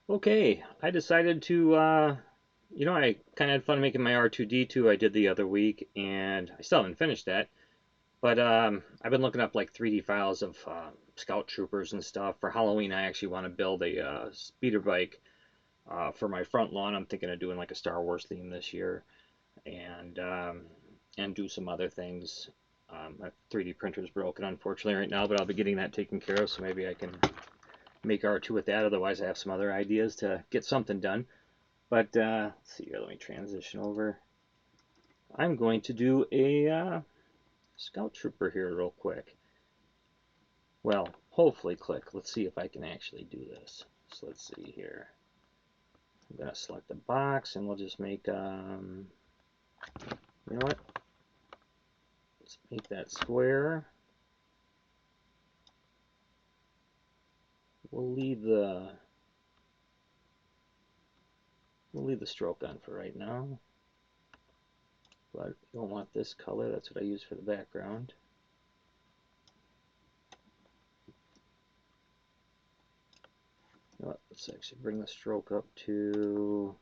Okay, I decided to, I kind of had fun making my R2D2 I did the other week, and I still haven't finished that. But I've been looking up like 3D files of Scout Troopers and stuff. For Halloween, I actually want to build a speeder bike for my front lawn. I'm thinking of doing like a Star Wars theme this year, and do some other things. My 3D printer is broken, unfortunately, right now, but I'll be getting that taken care of, so maybe I can make R2 with that. Otherwise, I have some other ideas to get something done. But let's see here, let me transition over. I'm going to do a Scout Trooper here real quick. Well, hopefully click. Let's see if I can actually do this. So let's see here. I'm going to select the box and we'll just make, you know what? Let's make that square. We'll leave the stroke on for right now. But you don't want this color. That's what I use for the background. Let's actually bring the stroke up to,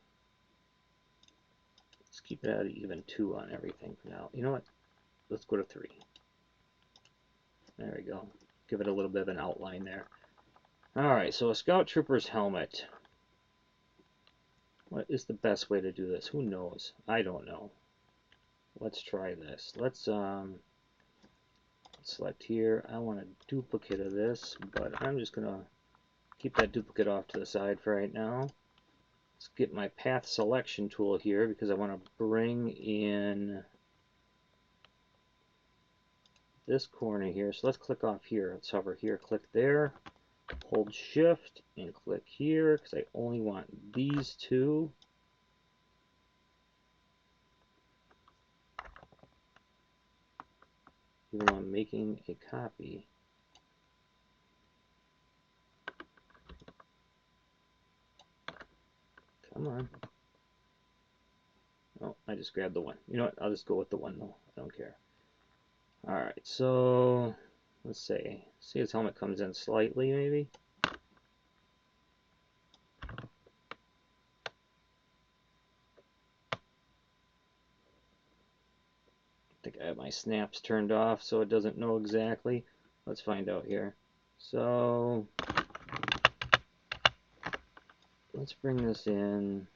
let's keep it at even 2 on everything for now. You know what? Let's go to 3. There we go. Give it a little bit of an outline there. Alright, so a Scout Trooper's helmet. What is the best way to do this? Who knows? I don't know. Let's try this. Let's select here. I want a duplicate of this, but I'm just going to keep that duplicate off to the side for right now. Let's get my path selection tool here because I want to bring in this corner here. So let's click off here. Let's hover here, click there, hold shift and click here because I only want these two. Even though I'm making a copy. Come on. Oh, I just grabbed the one. You know what? I'll just go with the one though. I don't care. Alright, so let's see his helmet comes in slightly maybe. I think I have my snaps turned off so it doesn't know exactly. Let's find out here. So let's bring this in.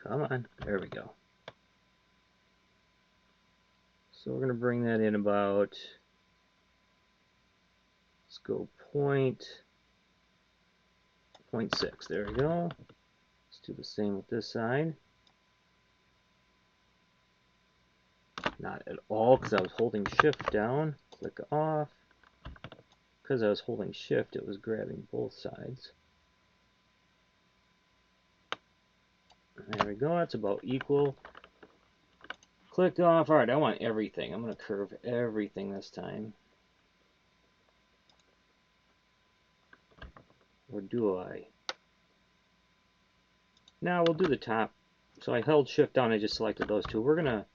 Come on, there we go. So we're going to bring that in about, let's go 0.6. There we go. Let's do the same with this side. Not at all because I was holding shift down. Click off. Because I was holding shift, it was grabbing both sides. There we go. That's about equal. Click off. Alright, I want everything. I'm going to curve everything this time. Or do I? Now we'll do the top. So I held shift down. I just selected those two. We're going to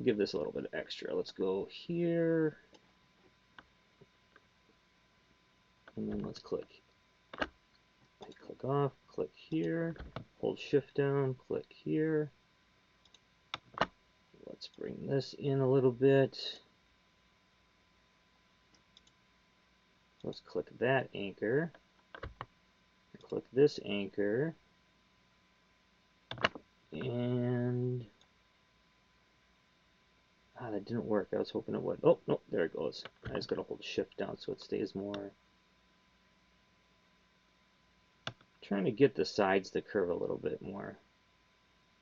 give this a little bit extra. Let's go here. And then let's click. Click off. Click here. Hold shift down. Click here. Let's bring this in a little bit. Let's click that anchor. Click this anchor. And that didn't work. I was hoping it would. Oh, no, there it goes. I just gotta hold shift down so it stays more. Trying to get the sides to curve a little bit more.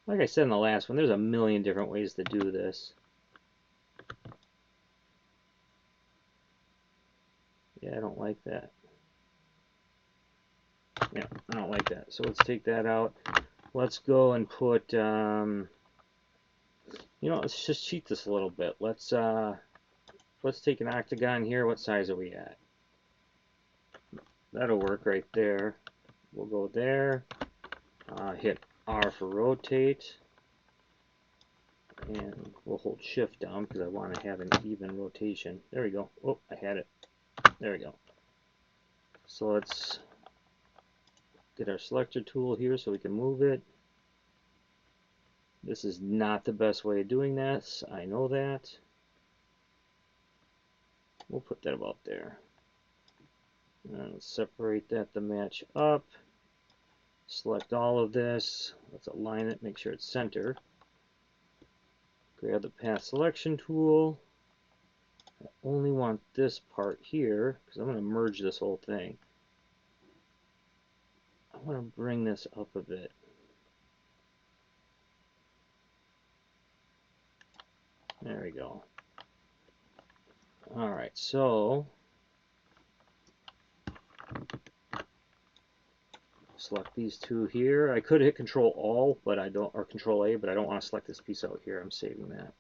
Like I said in the last one, there's a million different ways to do this. Yeah, I don't like that. Yeah, I don't like that. So let's take that out. Let's go and put, let's just cheat this a little bit. Let's take an octagon here. What size are we at? That'll work right there. We'll go there. Hit R for rotate. And we'll hold shift down because I want to have an even rotation. There we go. Oh, I had it. There we go. So let's get our selector tool here so we can move it. This is not the best way of doing this. I know that. We'll put that about there. And let's separate that to match up. Select all of this. Let's align it, make sure it's center. Grab the path selection tool. I only want this part here because I'm going to merge this whole thing. I want to bring this up a bit. There we go. Alright, so select these two here. I could hit Control All, but I don't, or Control A, but I don't want to select this piece out here. I'm saving that.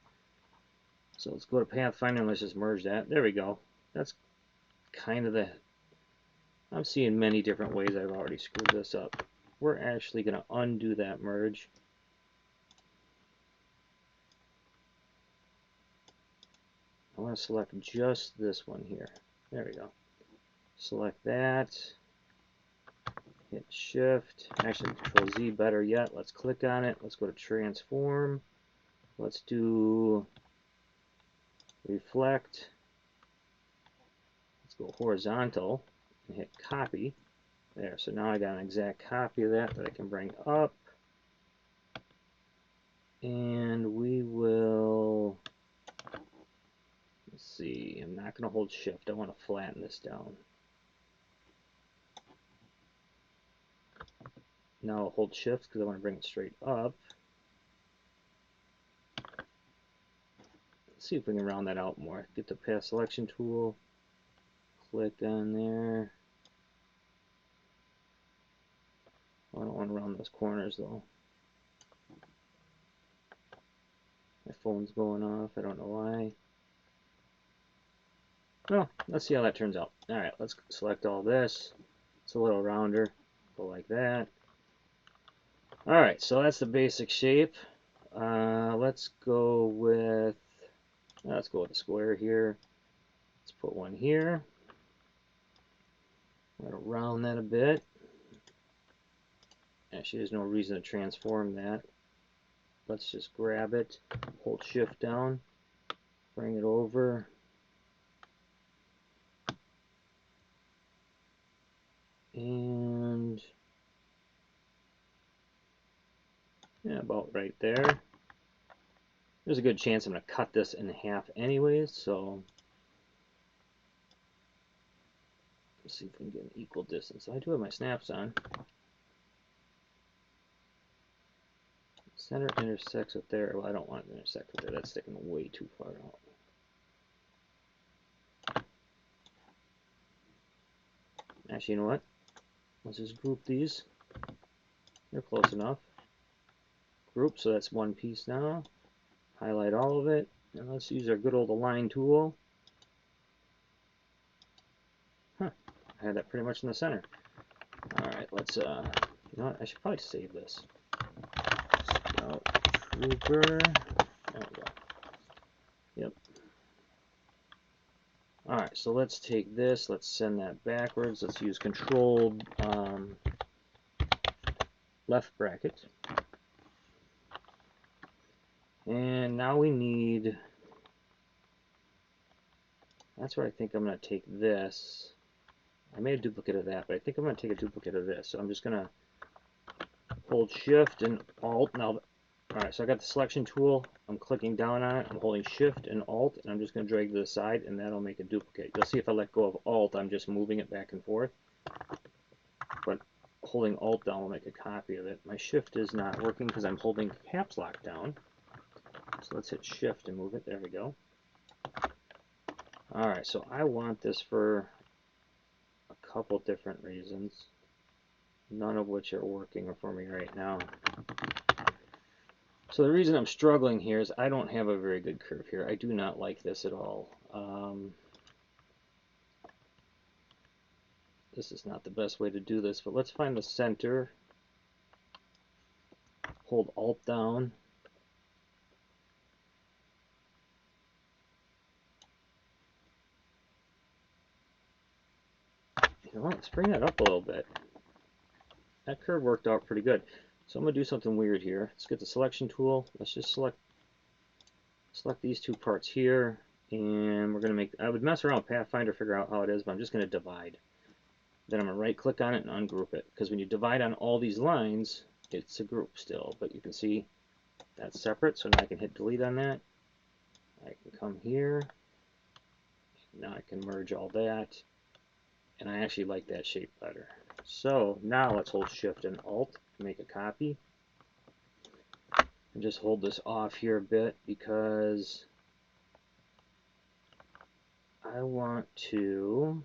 So let's go to Pathfinder and let's just merge that. There we go. That's kind of the... I'm seeing many different ways I've already screwed this up. We're actually going to undo that merge. I want to select just this one here. There we go. Select that. Hit Shift. Actually, Control Z better yet. Let's click on it. Let's go to Transform. Let's do Reflect. Let's go horizontal and hit Copy. There. So now I got an exact copy of that I can bring up. And we will... Let's see, I'm not going to hold shift. I want to flatten this down. Now I'll hold shift because I want to bring it straight up. Let's see if we can round that out more. Get the path selection tool. Click on there. I don't want to round those corners though. My phone's going off. I don't know why. Well, let's see how that turns out. Alright, let's select all this. It's a little rounder. Go like that. Alright, so that's the basic shape. Let's go with a square here. Let's put one here. I'm going to round that a bit. Actually, there's no reason to transform that. Let's just grab it, hold shift down, bring it over. And yeah, about right there. There's a good chance I'm going to cut this in half anyways, so let's see if we can get an equal distance. I do have my snaps on. Center intersects with there. Well, I don't want it to intersect with there. That's sticking way too far out. Actually, you know what? Let's just group these. They're close enough. Group, so that's one piece now. Highlight all of it, and let's use our good old align tool. Huh, I had that pretty much in the center. Alright, let's, you know what, I should probably save this. Scout Trooper, there we go. Yep. Alright, so let's take this, let's send that backwards. Let's use Control left bracket. And now we need, that's where I think I'm going to take this. I made a duplicate of that, but I think I'm going to take a duplicate of this. So I'm just going to hold shift and alt. Now, alright, so I got the selection tool. I'm clicking down on it. I'm holding shift and alt, and I'm just going to drag to the side, and that'll make a duplicate. You'll see if I let go of alt, I'm just moving it back and forth. But holding alt down will make a copy of it. My shift is not working because I'm holding caps lock down. So let's hit shift and move it. There we go. Alright, so I want this for a couple different reasons, none of which are working for me right now. So the reason I'm struggling here is I don't have a very good curve here. I do not like this at all. This is not the best way to do this, but let's find the center. Hold alt down. You know what? Let's bring that up a little bit. That curve worked out pretty good. So I'm going to do something weird here. Let's get the selection tool. Let's just select these two parts here. And we're going to make, I would mess around with Pathfinder, figure out how it is, but I'm just going to divide. Then I'm going to right click on it and ungroup it. Because when you divide on all these lines, it's a group still. But you can see that's separate. So now I can hit delete on that. I can come here. Now I can merge all that. And I actually like that shape better. So now let's hold Shift and Alt to make a copy. And just hold this off here a bit because I want to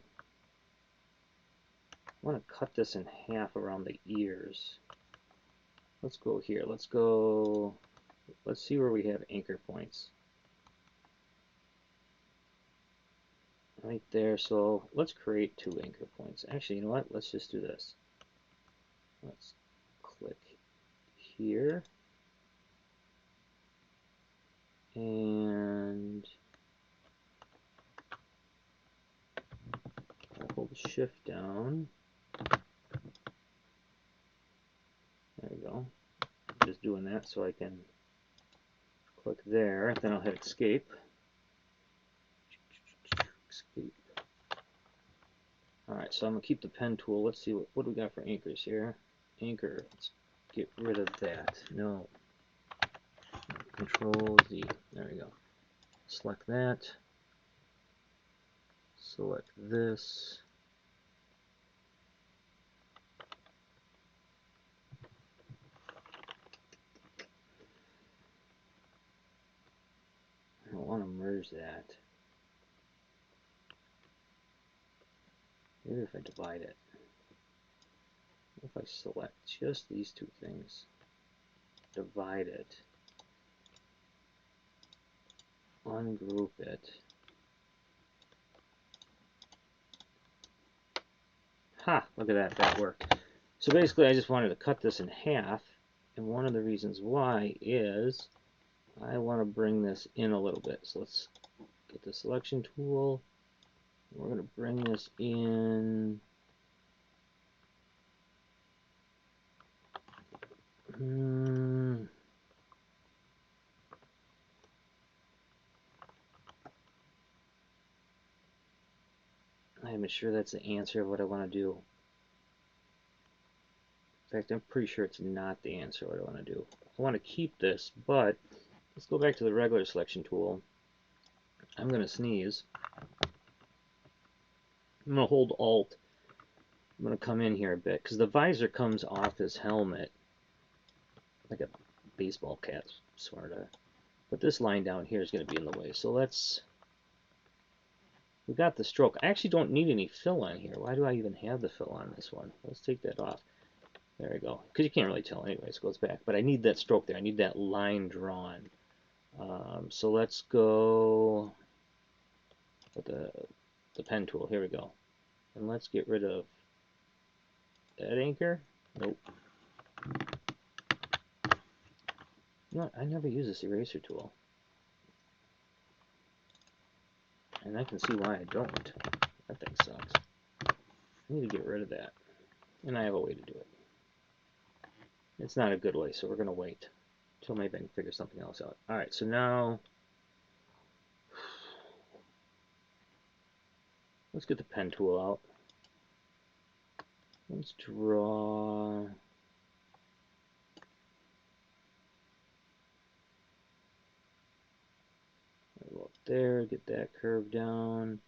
cut this in half around the ears. Let's go here. Let's see where we have anchor points. Right there. So let's create 2 anchor points. Actually, you know what? Let's just do this. Let's click here. And I'll hold Shift down. There we go. Just doing that so I can click there. Then I'll hit Escape. Escape. Alright, so I'm going to keep the pen tool. Let's see what do we got for anchors here. Anchor. Let's get rid of that. No. Control Z. There we go. Select that. Select this. I don't want to merge that. Maybe if I divide it. If I select just these 2 things, divide it, ungroup it. Ha! Look at that, that worked. So basically I just wanted to cut this in half, and one of the reasons why is I want to bring this in a little bit. So let's get the selection tool. We're going to bring this in. I'm sure that's the answer of what I want to do. In fact, I'm pretty sure it's not the answer of what I want to do. I want to keep this, but let's go back to the regular selection tool. I'm going to sneeze. I'm going to hold Alt. I'm going to come in here a bit because the visor comes off his helmet like a baseball cap, sort of. But this line down here is going to be in the way. So we got the stroke. I actually don't need any fill on here. Why do I even have the fill on this one? Let's take that off. There we go. Because you can't really tell anyways. It goes back. But I need that stroke there. I need that line drawn. So let's go with the pen tool. Here we go. And let's get rid of that anchor. Nope. You know what? I never use this eraser tool. And I can see why I don't. That thing sucks. I need to get rid of that. And I have a way to do it. It's not a good way, so we're going to wait until maybe I can figure something else out. Alright, so now let's get the pen tool out. Let's draw. Go up there, get that curve down.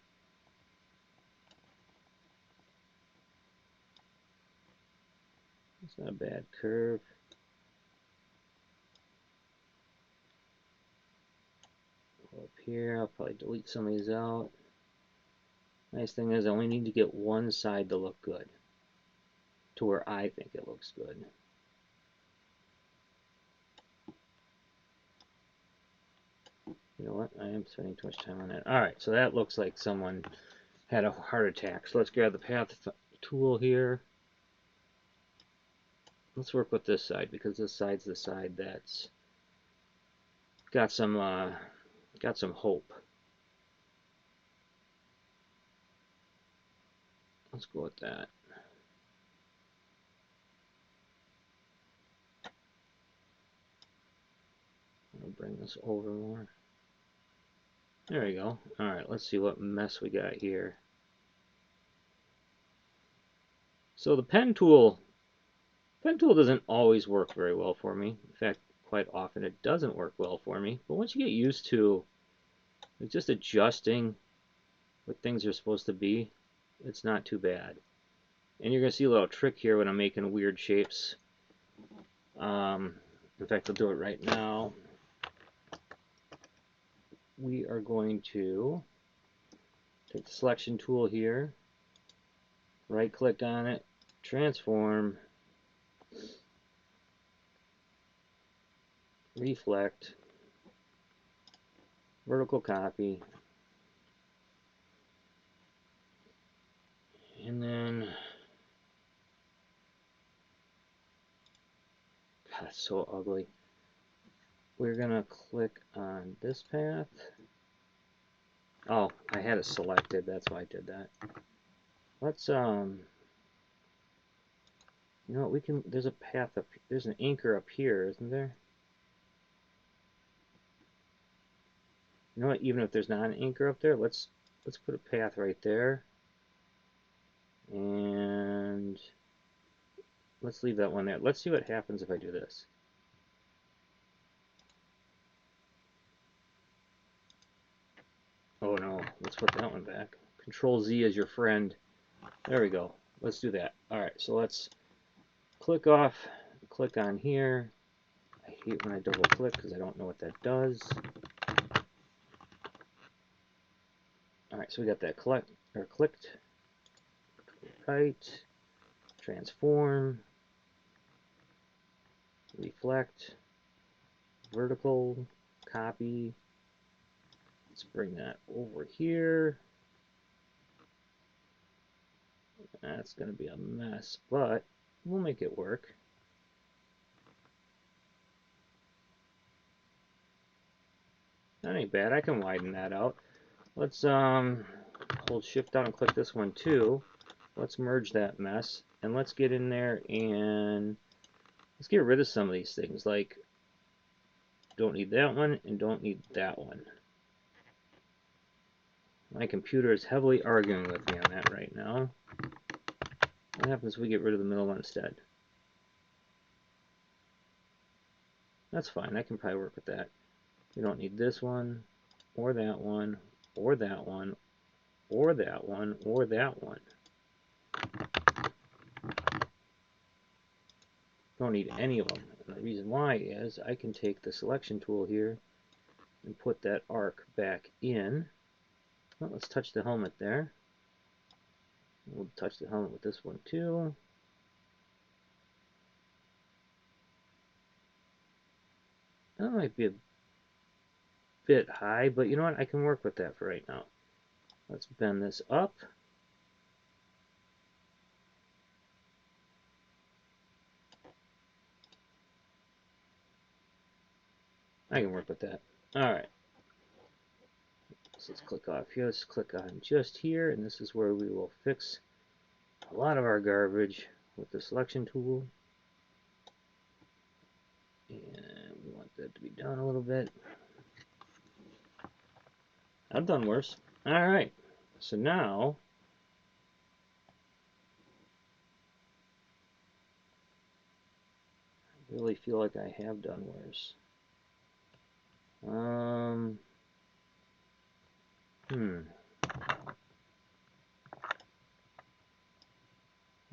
It's not a bad curve. Go up here, I'll probably delete some of these out. Nice thing is I only need to get one side to look good, to where I think it looks good. You know what? I am spending too much time on that. Alright, so that looks like someone had a heart attack. So let's grab the path tool here. Let's work with this side because this side's the side that's got some hope. Let's go with that. I'll bring this over more. There we go. Alright, let's see what mess we got here. So the pen tool doesn't always work very well for me. In fact, quite often it doesn't work well for me. But once you get used to just adjusting what things are supposed to be, it's not too bad. And you're going to see a little trick here when I'm making weird shapes. In fact, I'll do it right now. We are going to take the selection tool here, right click on it, transform, reflect, vertical copy, and then, God, it's so ugly. We're gonna click on this path. Oh, I had it selected, that's why I did that. Let's, you know what, we can, there's a path up, there's an anchor up here, isn't there? You know what, even if there's not an anchor up there, let's put a path right there. And let's leave that one there. Let's see what happens if I do this. Oh no, let's put that one back. Control Z as your friend. There we go. Let's do that. Alright, so let's click off, click on here. I hate when I double click because I don't know what that does. Alright, so we got that clicked. Right. Transform. Reflect. Vertical. Copy. Let's bring that over here. That's going to be a mess, but we'll make it work. That ain't bad. I can widen that out. Let's hold shift down and click this one too. Let's merge that mess and let's get in there and let's get rid of some of these things, like don't need that one and don't need that one. My computer is heavily arguing with me on that right now. What happens if we get rid of the middle one instead? That's fine, I can probably work with that. We don't need this one, or that one, or that one, or that one, or that one. Don't need any of them. And the reason why is I can take the selection tool here and put that arc back in. Well, let's touch the helmet there. We'll touch the helmet with this one too. That might be a bit high, but you know what? I can work with that for right now. Let's bend this up. I can work with that. Alright. So let's click off here. Let's click on just here, and this is where we will fix a lot of our garbage with the selection tool. And we want that to be down a little bit. I've done worse. Alright. So now I really feel like I have done worse.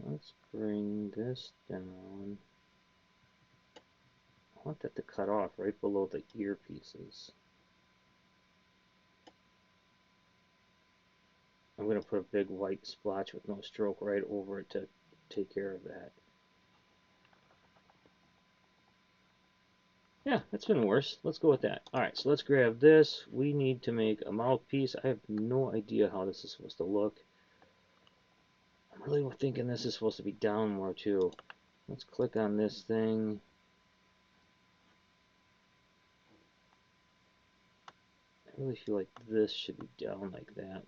Let's bring this down. I want that to cut off right below the earpieces. I'm going to put a big white splotch with no stroke right over it to take care of that. Yeah, that's been worse. Let's go with that. Alright, so let's grab this. We need to make a mouthpiece. I have no idea how this is supposed to look. I'm really thinking this is supposed to be down more too. Let's click on this thing. I really feel like this should be down like that.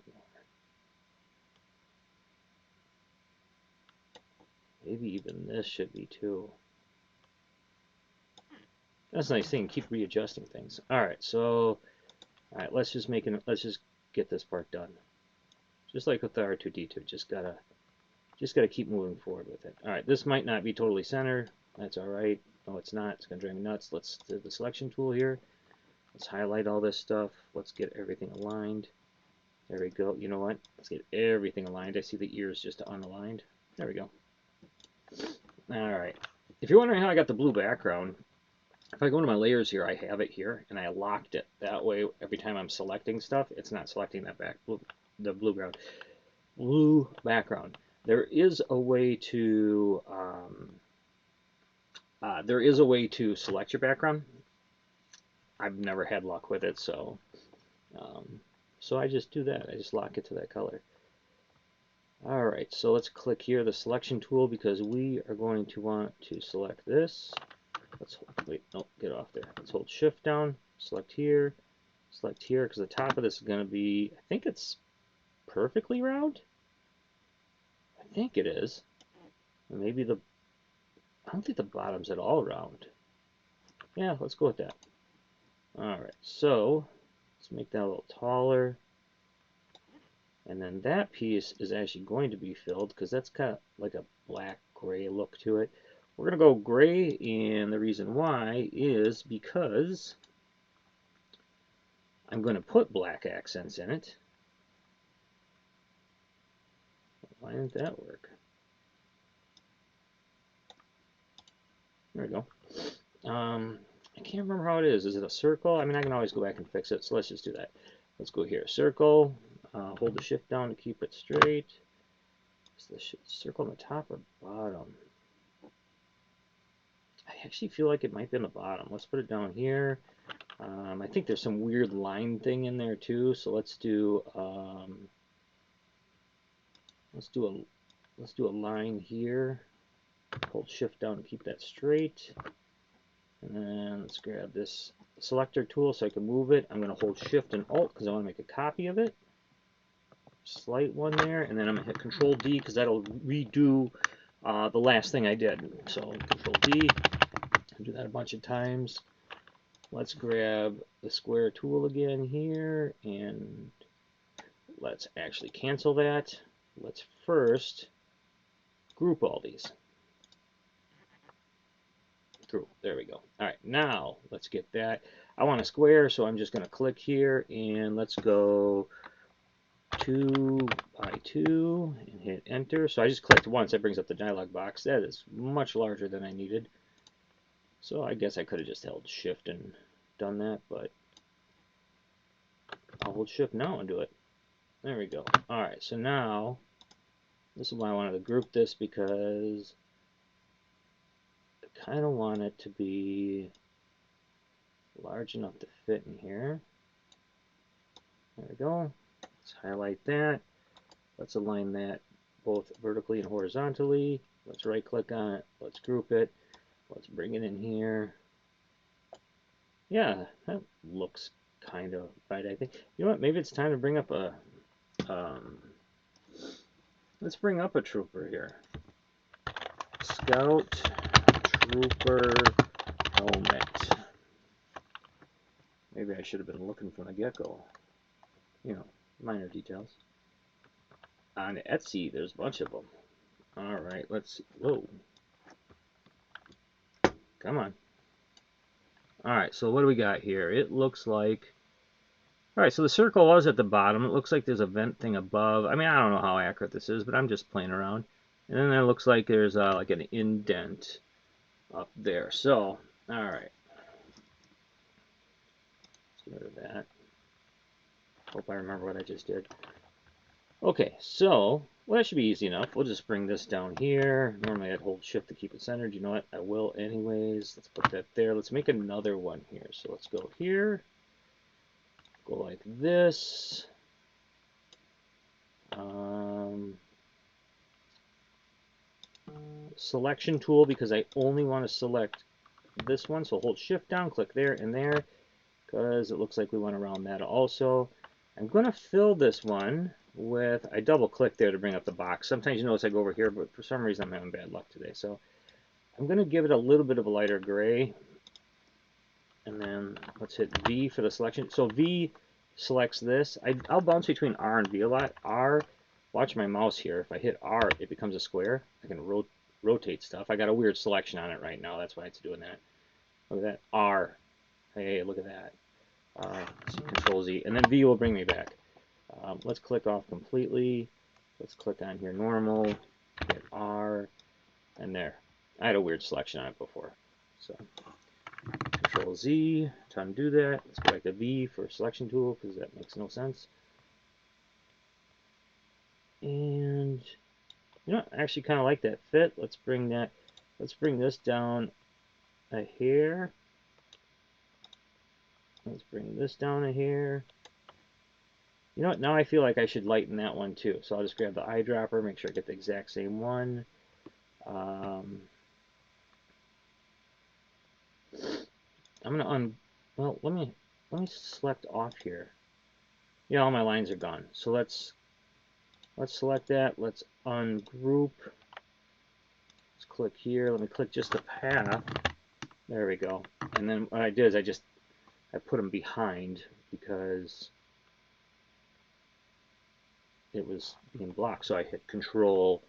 Maybe even this should be too. That's a nice thing. Keep readjusting things. All right, so let's just get this part done. Just like with the R2D2, just gotta keep moving forward with it. All right, this might not be totally centered. That's all right. No, it's not. It's gonna drive me nuts. Let's do the selection tool here. Let's highlight all this stuff. Let's get everything aligned. There we go. You know what? Let's get everything aligned. I see the ears just unaligned. There we go. All right. If you're wondering how I got the blue background, if I go into my layers here, I have it here, and I locked it. That way, every time I'm selecting stuff, it's not selecting that the blue background. There is a way to select your background. I've never had luck with it, so I just do that. I just lock it to that color. All right, so let's click here, the selection tool, because we are going to want to select this. Get off there. Let's hold shift down, select here, because the top of this is going to be, I think it's perfectly round. I think it is. Maybe I don't think the bottom's at all round. Yeah, let's go with that. All right, so let's make that a little taller. And then that piece is actually going to be filled because that's kind of like a black gray look to it. We're going to go gray, and the reason why is because I'm going to put black accents in it. Why didn't that work? There we go. I can't remember how it is. Is it a circle? I mean, I can always go back and fix it, so let's just do that. Let's go here. Circle. Hold the shift down to keep it straight. Is the circle on the top or bottom? I actually feel like it might be on the bottom. Let's put it down here. I think there's some weird line thing in there too. So let's do a line here. Hold shift down to keep that straight. And then let's grab this selector tool so I can move it. I'm going to hold shift and alt because I want to make a copy of it. Slight one there, and then I'm going to hit Control D because that'll redo the last thing I did. So Control D, do that a bunch of times. Let's grab the square tool again here, and let's actually cancel that. Let's first group all these. Group, there we go. All right, now let's get that. I want a square, so I'm just going to click here, and let's go 2 by 2 and hit enter. So I just clicked once. That brings up the dialog box. That is much larger than I needed. So I guess I could have just held shift and done that, but I'll hold shift now and do it. There we go. All right, so now this is why I wanted to group this, because I kind of want it to be large enough to fit in here. There we go. Let's highlight that. Let's align that both vertically and horizontally. Let's right click on it. Let's group it. Let's bring it in here. Yeah, that looks kind of right, I think. You know what? Maybe it's time to bring up a let's bring up a trooper here. Scout Trooper helmet. Maybe I should have been looking from the get-go. You know, minor details. On Etsy, there's a bunch of them. All right, let's see. Whoa. Come on. All right, so what do we got here? It looks like... All right, so the circle was at the bottom. It looks like there's a vent thing above. I mean, I don't know how accurate this is, but I'm just playing around. And then it looks like there's like an indent up there. So, all right. Let's get rid of that. Hope I remember what I just did. Okay, so, well, that should be easy enough. We'll just bring this down here. Normally I'd hold shift to keep it centered. You know what? I will anyways. Let's put that there. Let's make another one here. So let's go here. Go like this. Selection tool, because I only want to select this one. So hold shift down, click there and there, because it looks like we went around that also. I'm going to fill this one with, I double click there to bring up the box. Sometimes you notice I go over here, but for some reason I'm having bad luck today. So I'm going to give it a little bit of a lighter gray. And then let's hit V for the selection. So V selects this. I'll bounce between R and V a lot. R, watch my mouse here. If I hit R, it becomes a square. I can rotate stuff. I got a weird selection on it right now. That's why it's doing that. Look at that. R. Hey, look at that. Control Z. And then V will bring me back. Let's click off completely. Let's click on here normal. Hit R. And there. I had a weird selection on it before. So Control Z to undo that. Let's go back to V for selection tool because that makes no sense. And you know, I actually kind of like that fit. Let's bring this down a hair. Let's bring this down a hair. You know what? Now I feel like I should lighten that one too. So I'll just grab the eyedropper, make sure I get the exact same one. I'm gonna well, let me select off here. Yeah, all my lines are gone. So let's select that. Let's ungroup. Let's click here. Let me click just the path. There we go. And then what I did is I put them behind because it was being blocked. So I hit Control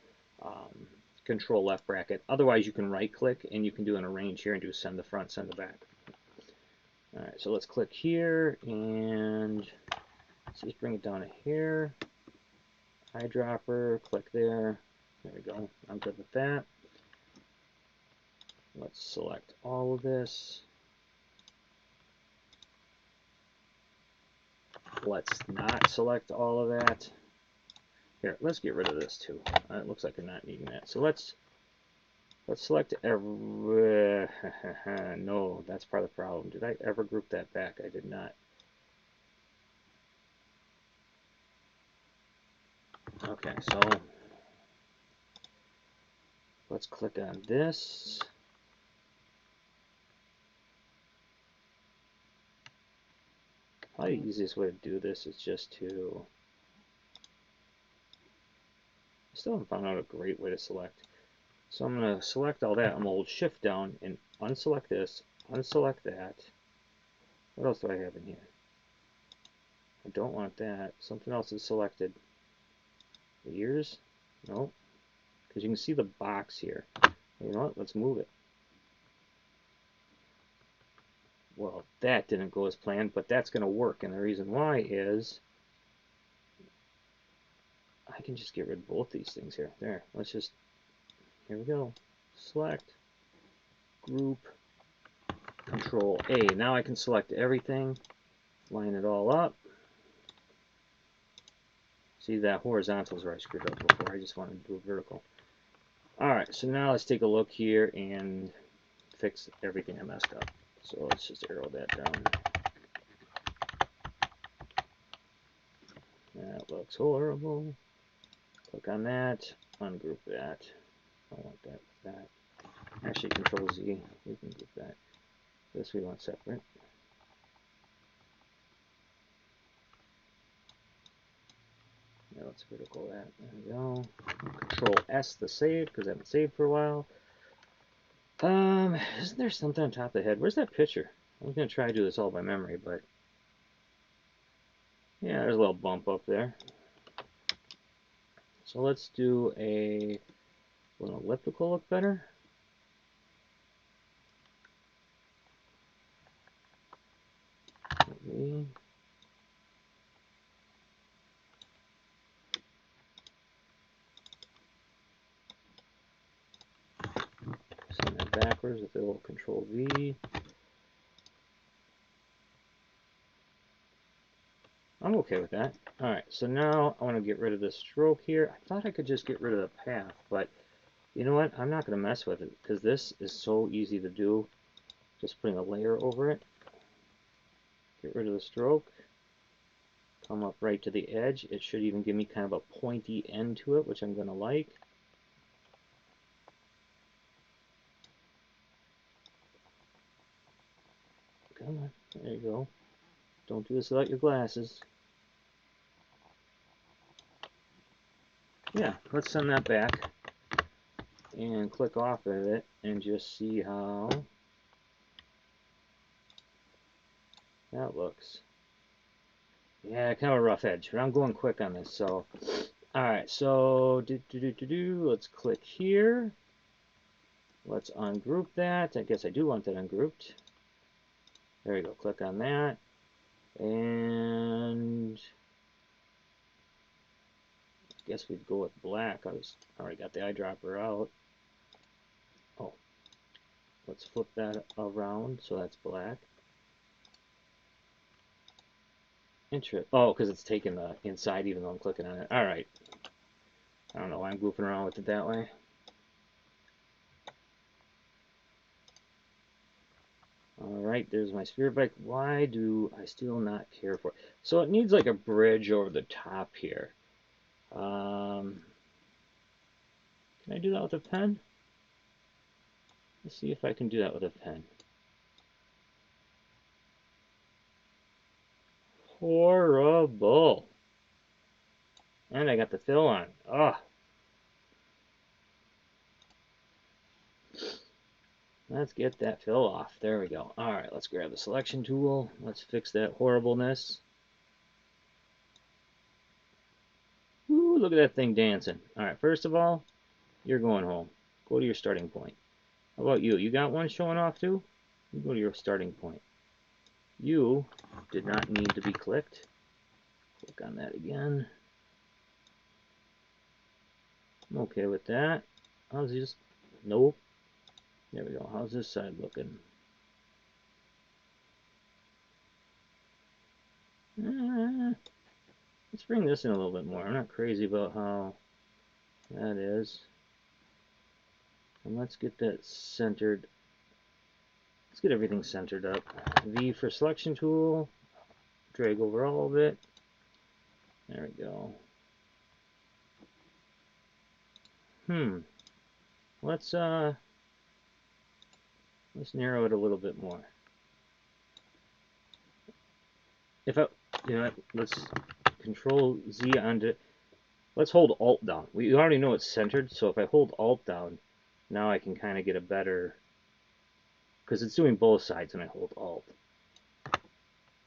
left bracket. Otherwise, you can right click and you can do an arrange here and do send the front, send the back. All right, so let's click here and let's just bring it down a hair. Eyedropper, click there. There we go. I'm good with that. Let's select all of this. Let's not select all of that. Here, let's get rid of this too. It looks like I'm not needing that. So let's select every. No, that's part of the problem. Did I ever group that back? I did not. Okay, so let's click on this. Probably the easiest way to do this is just to. I still haven't found out a great way to select. So I'm going to select all that. I'm going to hold Shift down and unselect this, unselect that. What else do I have in here? I don't want that. Something else is selected. Ears? No. Because you can see the box here. You know what? Let's move it. Well, that didn't go as planned, but that's going to work. And the reason why is I can just get rid of both these things here. There. Let's just, here we go. Select, group, Control A. Now I can select everything, line it all up. See, that horizontal is where I screwed up before. I just wanted to do a vertical. Alright, so now let's take a look here and fix everything I messed up. So let's just arrow that down. That looks horrible. Click on that, ungroup that. I don't want that with that. Actually, Control Z, we can group that. This we want separate. Yeah, let's vertical that. There we go. Control S to save because I haven't saved for a while. Isn't there something on top of the head? Where's that picture? I was gonna try to do this all by memory, but yeah, there's a little bump up there. So let's do a little elliptical look better. Maybe. Send that backwards with a little Control V. I'm okay with that. Alright, so now I want to get rid of this stroke here. I thought I could just get rid of the path, but you know what? I'm not going to mess with it because this is so easy to do. Just putting a layer over it. Get rid of the stroke. Come up right to the edge. It should even give me kind of a pointy end to it, which I'm going to like. Come on. There you go. Don't do this without your glasses. yeah, let's send that back and click off of it and just see how that looks. Yeah, kind of a rough edge, but I'm going quick on this. So, all right, so let's click here. Let's ungroup that. I guess I do want that ungrouped. There you go. Click on that. And I guess we'd go with black. I already got the eyedropper out. Oh, let's flip that around so that's black. Oh, because it's taking the inside even though I'm clicking on it. All right. I don't know why I'm goofing around with it that way. Alright, there's my spirit bike. Why do I still not care for it? So it needs like a bridge over the top here. Can I do that with a pen? Let's see if I can do that with a pen. Horrible. And I got the fill on. Oh. Let's get that fill off. There we go. Alright, let's grab the selection tool. Let's fix that horribleness. Ooh, look at that thing dancing. Alright, first of all, you're going home. Go to your starting point. How about you? You got one showing off too? You go to your starting point. You did not need to be clicked. Click on that again. I'm okay with that. How's this? Nope. There we go. How's this side looking? Let's bring this in a little bit more. I'm not crazy about how that is. And let's get that centered. Let's get everything centered up. V for selection tool. Drag over all of it. There we go. Let's narrow it a little bit more. If I, let's Control Z onto. Let's hold Alt down. We already know it's centered, so if I hold Alt down, now I can kind of get a better, because it's doing both sides when I hold Alt.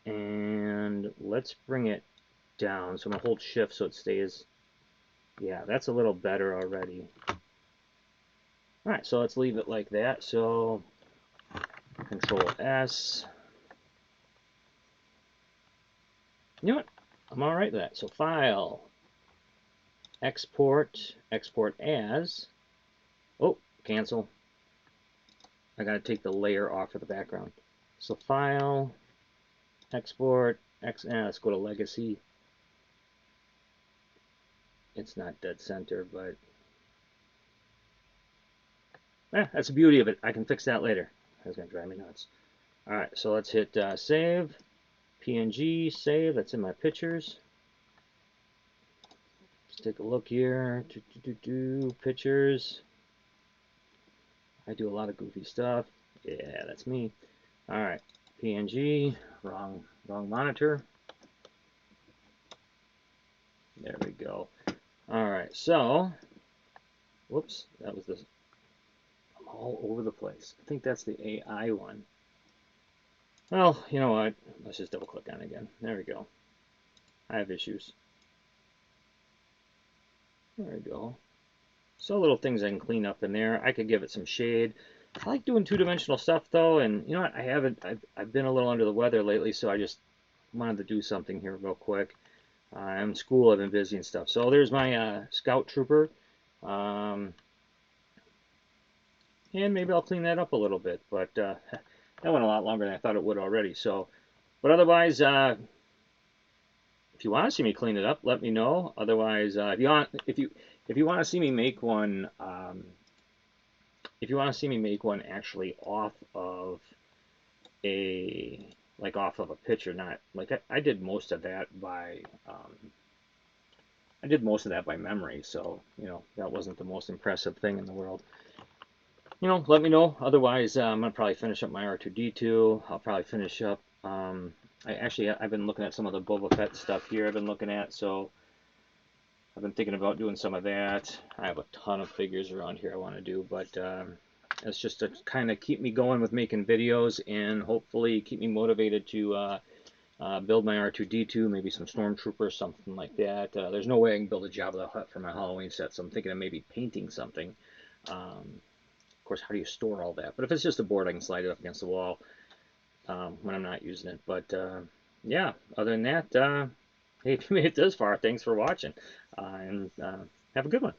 And let's bring it down. So I'm gonna hold Shift so it stays. Yeah, that's a little better already. All right, so let's leave it like that. So Control S. You know what? I'm all right with that. So File, Export, Export As. Oh, cancel. I gotta take the layer off of the background. So File, Export, let's go to Legacy. It's not dead center, but that's the beauty of it. I can fix that later. That's gonna drive me nuts. All right, so let's hit save, PNG, save. That's in my pictures. Let's take a look here. Pictures. I do a lot of goofy stuff. Yeah, that's me. All right, PNG, wrong monitor. There we go. All right, so, whoops, that was this. I'm all over the place. I think that's the AI one. Well, you know what? Let's just double click on it again. There we go. I have issues. There we go. So little things I can clean up in there. I could give it some shade. I like doing two-dimensional stuff though, and you know what? I've been a little under the weather lately, so I just wanted to do something here real quick. I'm in school. I've been busy and stuff. So there's my Scout Trooper. And maybe I'll clean that up a little bit, but that went a lot longer than I thought it would already. So, but otherwise, if you want to see me clean it up, let me know. Otherwise, if you want to see me make one, if you want to see me make one actually off of a picture, not like I did most of that by memory. So you know that wasn't the most impressive thing in the world. You know, let me know. Otherwise, I'm gonna probably finish up my R2D2. I'll probably finish up. I've been looking at some of the Boba Fett stuff here. I've been looking at, so I've been thinking about doing some of that. I have a ton of figures around here I want to do, but it's just to kind of keep me going with making videos and hopefully keep me motivated to build my R2-D2, maybe some Stormtroopers, something like that. There's no way I can build a Jabba the Hutt for my Halloween set, so I'm thinking of maybe painting something. Of course, how do you store all that? But if it's just a board, I can slide it up against the wall when I'm not using it. But yeah, other than that, hey, if you made it this far, thanks for watching, and have a good one.